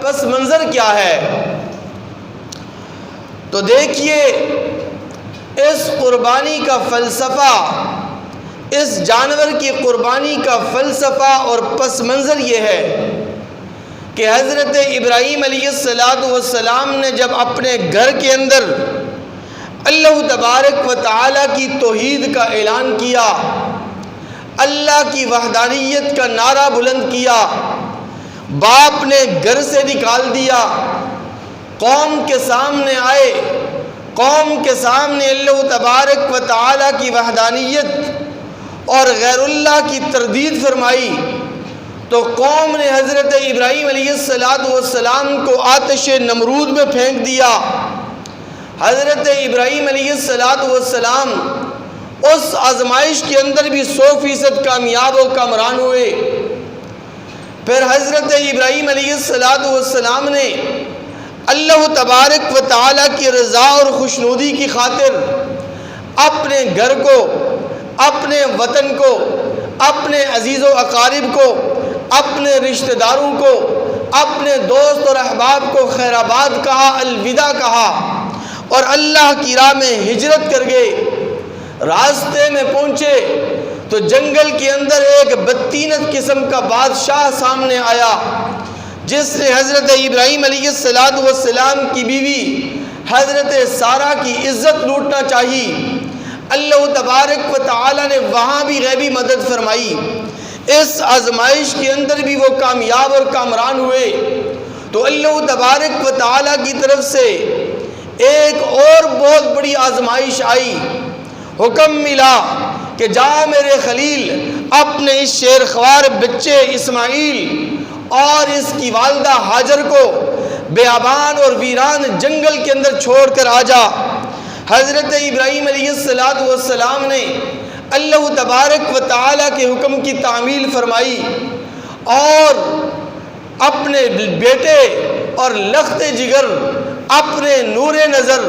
پس منظر کیا ہے؟ تو دیکھیے اس قربانی کا فلسفہ، اس جانور کی قربانی کا فلسفہ اور پس منظر یہ ہے کہ حضرت ابراہیم علیہ السلام نے جب اپنے گھر کے اندر اللہ تبارک و تعالیٰ کی توحید کا اعلان کیا، اللہ کی وحدانیت کا نعرہ بلند کیا، باپ نے گھر سے نکال دیا، قوم کے سامنے آئے، قوم کے سامنے اللہ تبارک و تعالیٰ کی وحدانیت اور غیر اللہ کی تردید فرمائی، تو قوم نے حضرت ابراہیم علیہ السلام کو آتش نمرود میں پھینک دیا۔ حضرت ابراہیم علیہ السلام اس آزمائش کے اندر بھی 100% کامیاب و کامران ہوئے۔ پھر حضرت ابراہیم علیہ السلام نے اللہ تبارک و تعالیٰ کی رضا اور خوشنودی کی خاطر اپنے گھر کو، اپنے وطن کو، اپنے عزیز و اقارب کو، اپنے رشتہ داروں کو، اپنے دوست اور احباب کو خیر آباد کہا، الوداع کہا، اور اللہ کی راہ میں ہجرت کر گئے۔ راستے میں پہنچے تو جنگل کے اندر ایک بدتینت قسم کا بادشاہ سامنے آیا، جس نے حضرت ابراہیم علیہ السلام کی بیوی حضرت سارہ کی عزت لوٹنا چاہی۔ اللہ تبارک و تعالیٰ نے وہاں بھی غیبی مدد فرمائی۔ اس آزمائش کے اندر بھی وہ کامیاب اور کامران ہوئے۔ تو اللہ تبارک و تعالیٰ کی طرف سے ایک اور بہت بڑی آزمائش آئی۔ حکم ملا کہ جا میرے خلیل اپنے اس شیرخوار بچے اسماعیل اور اس کی والدہ ہاجر کو بیابان اور ویران جنگل کے اندر چھوڑ کر آ جا۔ حضرت ابراہیم علیہ السلام نے اللہ تبارک و تعالیٰ کے حکم کی تعمیل فرمائی اور اپنے بیٹے اور لخت جگر، اپنے نور نظر،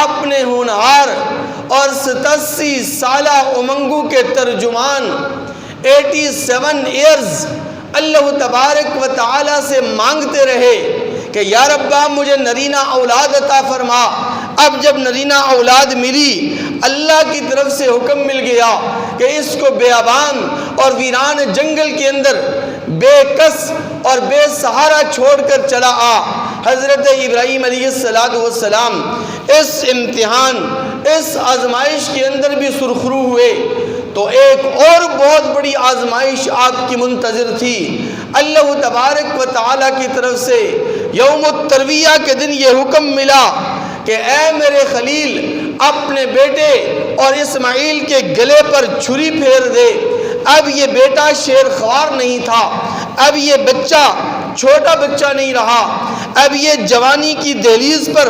اپنے ہونہار اور 87 سالہ امنگوں کے ترجمان 87 ایئرز اللہ تبارک و تعالیٰ سے مانگتے رہے کہ یا ربا مجھے نرینہ اولاد عطا فرما۔ اب جب نرینہ اولاد ملی، اللہ کی طرف سے حکم مل گیا کہ اس کو بیابان اور ویران جنگل کے اندر بے کس اور بے سہارا چھوڑ کر چلا آ۔ حضرت ابراہیم علیہ السلام اس امتحان، اس آزمائش کے اندر بھی سرخرو ہوئے۔ تو ایک اور بہت بڑی آزمائش آپ کی منتظر تھی۔ اللہ تبارک و تعالیٰ کی طرف سے یوم الترویہ کے دن یہ حکم ملا کہ اے میرے خلیل اپنے بیٹے اور اسماعیل کے گلے پر چھری پھیر دے۔ اب یہ بیٹا شیر خوار نہیں تھا، اب یہ بچہ چھوٹا بچہ نہیں رہا، اب یہ جوانی کی دہلیز پر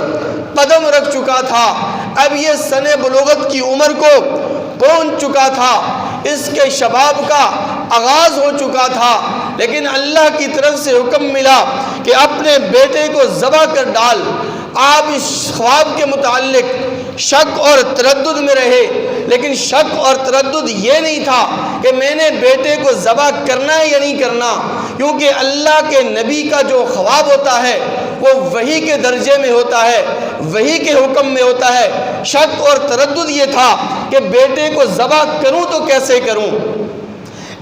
قدم رکھ چکا تھا، اب یہ سن بلوغت کی عمر کو پہنچ چکا تھا، اس کے شباب کا آغاز ہو چکا تھا، لیکن اللہ کی طرف سے حکم ملا کہ اپنے بیٹے کو ذبح کر ڈال۔ آپ اس خواب کے متعلق شک اور تردد میں رہے، لیکن شک اور تردد یہ نہیں تھا کہ میں نے بیٹے کو ذبح کرنا ہے یا نہیں کرنا، کیونکہ اللہ کے نبی کا جو خواب ہوتا ہے وہ وحی کے درجے میں ہوتا ہے، وحی کے حکم میں ہوتا ہے۔ شک اور تردد یہ تھا کہ بیٹے کو ذبح کروں تو کیسے کروں۔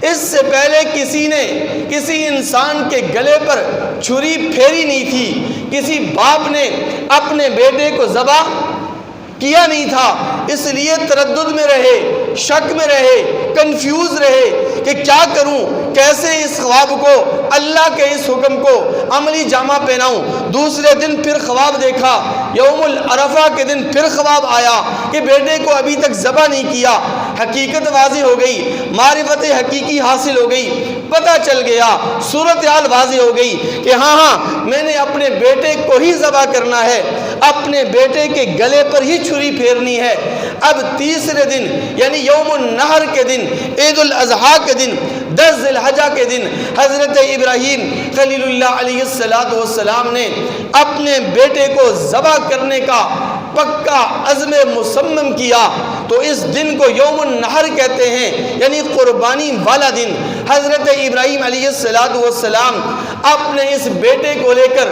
اس سے پہلے کسی نے کسی انسان کے گلے پر چھری پھیری نہیں تھی، کسی باپ نے اپنے بیٹے کو ذبح کیا نہیں تھا، اس لیے تردد میں رہے، شک میں رہے، کنفیوز رہے کہ کیا کروں، کیسے اس خواب کو، اللہ کے اس حکم کو عملی جامہ پہناؤں۔ دوسرے دن پھر خواب دیکھا، یوم العرفہ کے دن پھر خواب آیا کہ بیٹے کو ابھی تک ذبح نہیں کیا۔ حقیقت واضح ہو گئی، معرفت حقیقی حاصل ہو گئی، پتہ چل گیا، صورتحال واضح ہو گئی کہ ہاں میں نے اپنے بیٹے کو ہی ذبح کرنا ہے، اپنے بیٹے کے گلے پر ہی چھری پھیرنی ہے۔ اب تیسرے دن یعنی یوم النحر کے دن، عید الاضحیٰ کے دن، 10 ذی الحجہ کے دن، حضرت ابراہیم خلیل اللہ علیہ السلام نے اپنے بیٹے کو ذبح کرنے کا پکا عزم مصمم کیا تو اس دن کو یوم النحر کہتے ہیں، یعنی قربانی والا دن۔ حضرت ابراہیم علیہ السلام اپنے اس بیٹے کو لے کر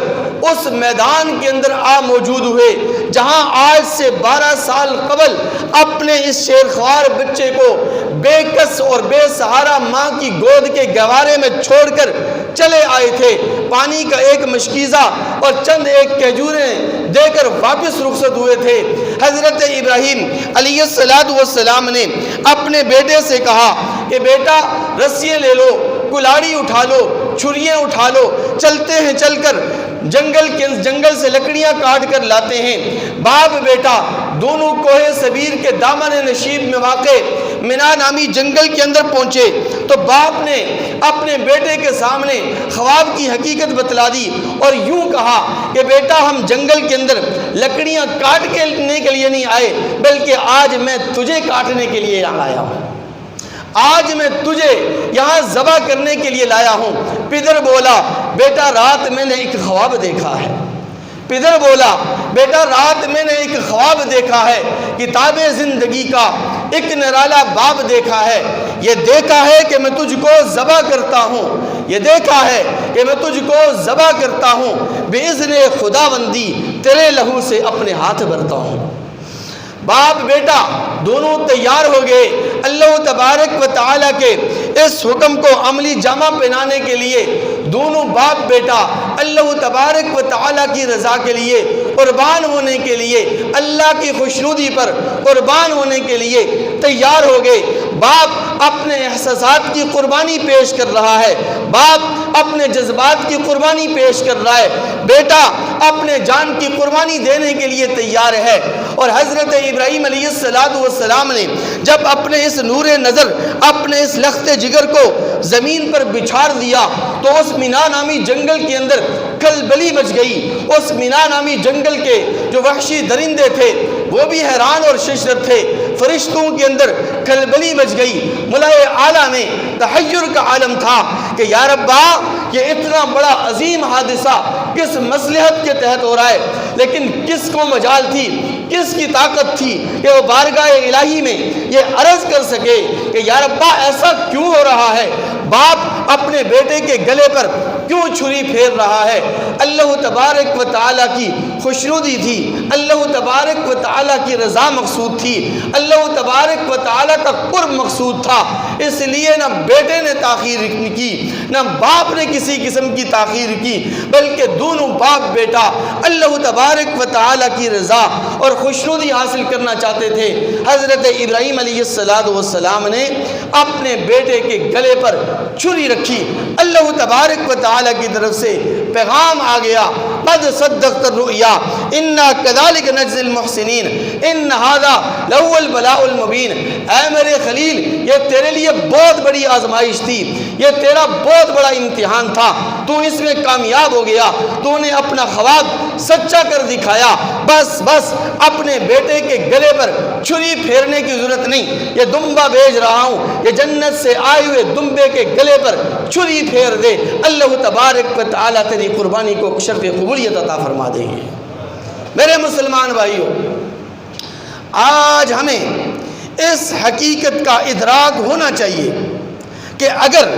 اس میدان کے اندر موجود ہوئے جہاں آج سے 12 سال قبل اپنے اس شیرخوار بچے کو بے کس اور بے سہارا ماں کی گود کے گہوارے میں چھوڑ کر چلے آئے تھے۔ پانی کا ایک مشکیزہ اور چند ایک کھجوریں دے کر واپس رخصت ہوئے تھے۔ حضرت ابراہیم علیہ السلام نے اپنے بیٹے سے کہا کہ بیٹا رسیاں لے لو، کلاڑی اٹھا لو، چھریاں اٹھا لو، چلتے ہیں، چل کر جنگل سے لکڑیاں کاٹ کر لاتے ہیں۔ باپ بیٹا دونوں کوہ سبیر کے دامن نشیب میں واقع منا نامی جنگل کے اندر پہنچے تو باپ نے اپنے بیٹے کے سامنے خواب کی حقیقت بتلا دی اور یوں کہا کہ بیٹا ہم جنگل کے اندر لکڑیاں کاٹنے کے لیے نہیں آئے، بلکہ آج میں تجھے کاٹنے کے لیے یہاں آیا ہوں، آج میں تجھے یہاں ذبح کرنے کے لیے لایا ہوں۔ پدر بولا بیٹا رات میں نے ایک خواب دیکھا ہے، پدر بولا بیٹا رات میں نے ایک خواب دیکھا ہے، کتاب زندگی کا ایک نرالا باب دیکھا ہے، یہ دیکھا ہے کہ میں تجھ کو ذبح کرتا ہوں، یہ دیکھا ہے کہ میں تجھ کو ذبح کرتا ہوں، باذن خداوندی تیرے لہو سے اپنے ہاتھ بھرتا ہوں۔ باپ بیٹا دونوں تیار ہو گئے اللہ تبارک و تعالیٰ کے اس حکم کو عملی جامہ پہنانے کے لیے۔ دونوں باپ بیٹا اللہ تبارک و تعالیٰ کی رضا کے لیے قربان ہونے کے لیے، اللہ کی خوشنودی پر قربان ہونے کے لیے تیار ہو گئے۔ باپ اپنے احساسات کی قربانی پیش کر رہا ہے، باپ اپنے جذبات کی قربانی پیش کر رہا ہے، بیٹا اپنے جان کی قربانی دینے کے لیے تیار ہے۔ اور حضرت ابراہیم علیہ السلام نے جب اپنے اس نور نظر، اپنے اس لخت جگر کو زمین پر بچھاڑ دیا تو اس مینا نامی جنگل کے اندر کھلبلی مچ گئی۔ اس مینا نامی جنگل کے جو وحشی درندے تھے وہ بھی حیران اور ششدر تھے، فرشتوں کے اندر کھلبلی مچ گئی۔ ملائے اعلیٰ میں تحیر کا عالم تھا کہ یا ربا یہ اتنا بڑا عظیم حادثہ کس مصلحت کے تحت ہو رہا ہے، لیکن کس کو مجال تھی، کس کی طاقت تھی کہ وہ بارگاہ الہی میں یہ عرض کر سکے کہ یا ربا ایسا کیوں ہو رہا ہے، باپ اپنے بیٹے کے گلے پر کیوں چھری پھیر رہا ہے۔ اللہ تبارک و تعالیٰ کی خوشنودی تھی، اللہ تبارک و تعالیٰ کی رضا مقصود تھی، اللہ تبارک و تعالیٰ کا قرب مقصود تھا، اس لیے نہ بیٹے نے تاخیر کی نہ باپ نے کسی قسم کی تاخیر کی، بلکہ دونوں باپ بیٹا اللہ تبارک و تعالیٰ کی رضا اور خوشنودی حاصل کرنا چاہتے تھے۔ حضرت ابراہیم علیہ السلام نے اپنے بیٹے کے گلے پر چھری رکھی، اللہ تبارک و تعالیٰ کی طرف سے پیغام آ گیا، قد صدقت الرؤیا انا کذالک نجزی المحسنین ان ھذا لہو البلاء المبین۔ اے میرے خلیل یہ تیرے لیے بہت بڑی آزمائش تھی، یہ تیرا بہت بڑا امتحان تھا، تو اس میں کامیاب ہو گیا، تو نے اپنا خواب سچا کر دکھایا، بس اپنے بیٹے کے گلے پر چھری پھیرنے کی ضرورت نہیں، یہ دمبا بھیج رہا ہوں، یہ جنت سے آئے ہوئے دمبے کے گلے پر چھری پھیر دے، اللہ تبارک و تعالیٰ تیری قربانی کو شرف قبولیت عطا فرما دیں گے۔ میرے مسلمان بھائیوں، آج ہمیں اس حقیقت کا ادراک ہونا چاہیے کہ اگر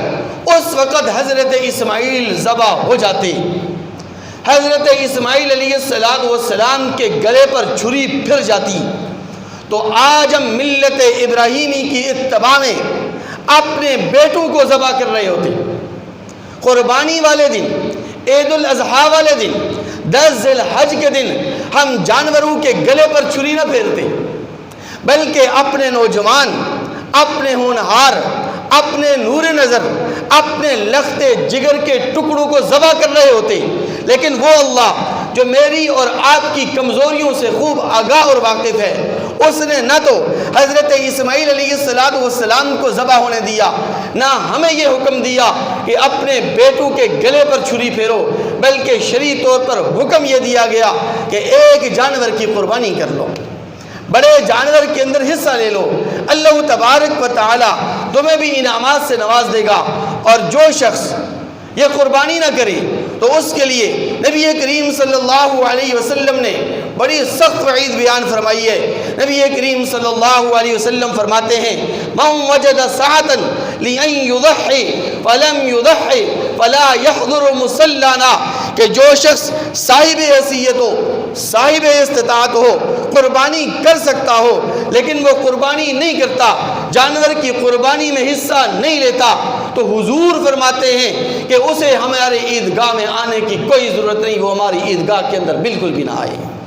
اس وقت حضرت اسماعیل ذبح ہو جاتے، حضرت اسماعیل علیہ السلام کے گلے پر چھری پھر جاتی، تو آج ہم ملت ابراہیمی کی اتباع میں اپنے بیٹوں کو ذبح کر رہے ہوتے۔ قربانی والے دن، عید الاضحیٰ والے دن، 10 ذی الحج کے دن ہم جانوروں کے گلے پر چھری نہ پھیرتے، بلکہ اپنے نوجوان، اپنے ہونہار، اپنے نور نظر، اپنے لخت جگر کے ٹکڑوں کو ذبح کر رہے ہوتے۔ لیکن وہ اللہ جو میری اور آپ کی کمزوریوں سے خوب آگاہ اور واقف ہے، اس نے نہ تو حضرت اسماعیل علیہ السلام کو ذبح ہونے دیا، نہ ہمیں یہ حکم دیا کہ اپنے بیٹوں کے گلے پر چھری پھیرو، بلکہ شرعی طور پر حکم یہ دیا گیا کہ ایک جانور کی قربانی کر لو، بڑے جانور کے اندر حصہ لے لو، اللہ تبارک و تعالی تمہیں بھی انعامات سے نواز دے گا۔ اور جو شخص یہ قربانی نہ کرے تو اس کے لیے نبی کریم صلی اللہ علیہ وسلم نے بڑی سخت وعید بیان فرمائی ہے۔ نبی کریم صلی اللہ علیہ وسلم فرماتے ہیں من وجد ساعة لأن يضحي فلم يضحي فلا يحضر مصلانا، کہ جو شخص صاحب حیثیت ہو، صاحب استطاعت ہو، قربانی کر سکتا ہو لیکن وہ قربانی نہیں کرتا، جانور کی قربانی میں حصہ نہیں لیتا، تو حضور فرماتے ہیں کہ اسے ہمارے عیدگاہ میں آنے کی کوئی ضرورت نہیں، وہ ہماری عیدگاہ کے اندر بالکل بھی نہ آئے۔